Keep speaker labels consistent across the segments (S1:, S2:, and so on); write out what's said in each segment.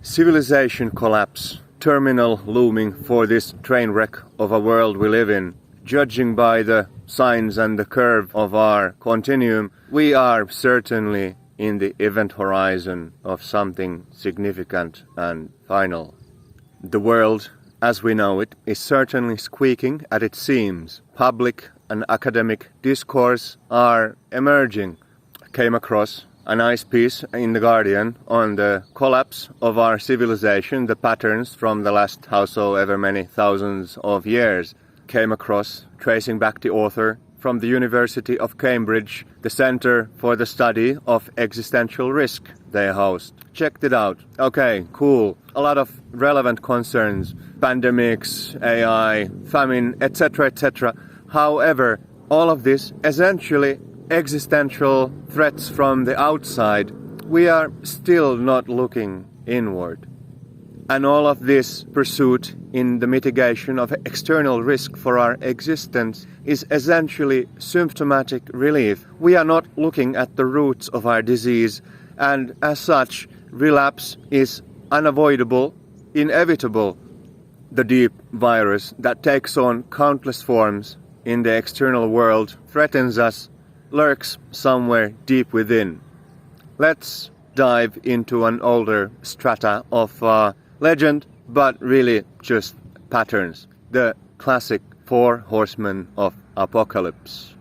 S1: Civilization collapse, terminal looming for this train wreck of a world we live in. Judging by the signs and the curve of our continuum, we are certainly in the event horizon of something significant and final. The world, as we know it, is certainly squeaking at its seams. Public and academic discourse are emerging. I came across a nice piece in The Guardian on the collapse of our civilization, the patterns from the last howsoever many thousands of years. Came across, tracing back the author, from the University of Cambridge, the Center for the Study of Existential Risk they host. Checked it out. Okay, cool. A lot of relevant concerns, pandemics, AI, famine, etc., etc. However, all of this essentially existential threats from the outside, we are still not looking inward. And all of this pursuit in the mitigation of external risk for our existence is essentially symptomatic relief. We are not looking at the roots of our disease, and as such, relapse is unavoidable, inevitable. The deep virus that takes on countless forms in the external world threatens us, lurks somewhere deep within. Let's dive into an older strata of legend, but really just patterns. The classic four horsemen of apocalypse.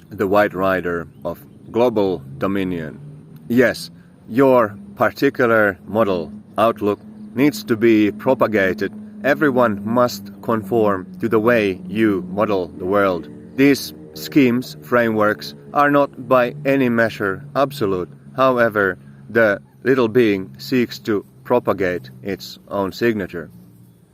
S1: The White Rider of global dominion. Yes, your particular model outlook needs to be propagated. Everyone must conform to the way you model the world. These schemes, frameworks, are not by any measure absolute. However, the little being seeks to propagate its own signature.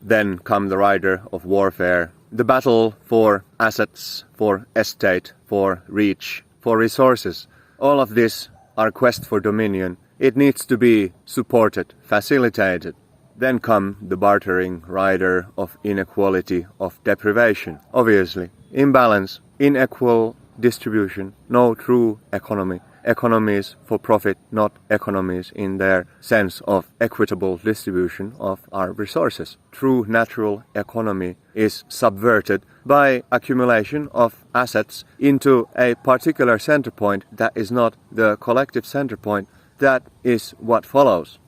S1: Then come the rider of warfare, the battle for assets, for estate, for reach, for resources. All of this, our quest for dominion, it needs to be supported, facilitated. Then come the bartering rider of inequality, of deprivation. Obviously, imbalance, unequal distribution, no true economy. Economies for profit, not economies in their sense of equitable distribution of our resources. True natural economy is subverted by accumulation of assets into a particular center point that is not the collective center point. That is what follows.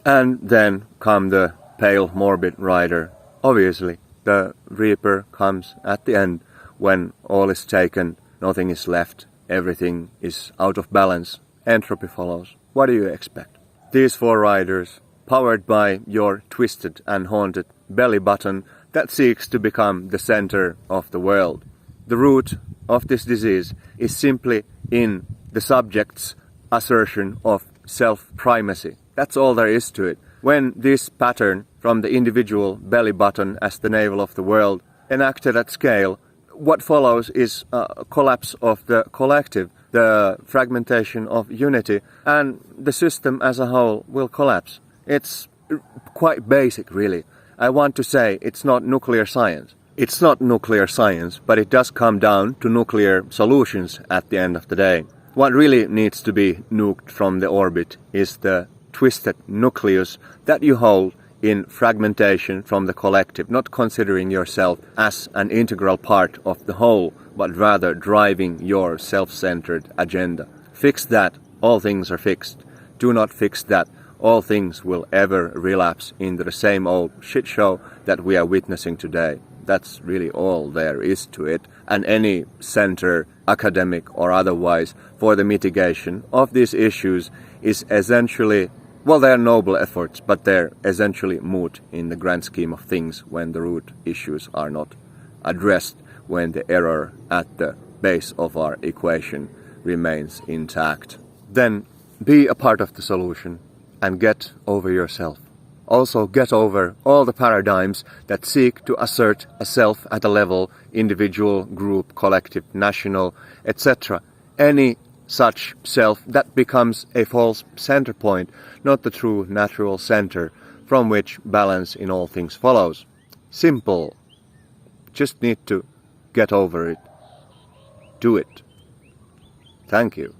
S1: And then come the pale morbid rider. Obviously, the reaper comes at the end when all is taken, nothing is left. Everything is out of balance. Entropy follows. What do you expect? These four riders, powered by your twisted and haunted belly button that seeks to become the center of the world. The root of this disease is simply in the subject's assertion of self-primacy. That's all there is to it. When this pattern from the individual belly button as the navel of the world enacted at scale, what follows is a collapse of the collective, the fragmentation of unity, and the system as a whole will collapse. It's quite basic, really. I want to say it's not nuclear science. It's not nuclear science, but it does come down to nuclear solutions at the end of the day. What really needs to be nuked from the orbit is the twisted nucleus that you hold in fragmentation from the collective, not considering yourself as an integral part of the whole, but rather driving your self-centered agenda. Fix that, all things are fixed. Do not fix that, all things will ever relapse into the same old shit show that we are witnessing today. That's really all there is to it. And any center, academic or otherwise, for the mitigation of these issues is essentially, well, they're noble efforts, but they're essentially moot in the grand scheme of things when the root issues are not addressed, when the error at the base of our equation remains intact. Then be a part of the solution and get over yourself. Also get over all the paradigms that seek to assert a self at a level, individual, group, collective, national, etc. Any such self that becomes a false center point, not the true natural center from which balance in all things follows. Simple. Just need to get over it. Do it. Thank you.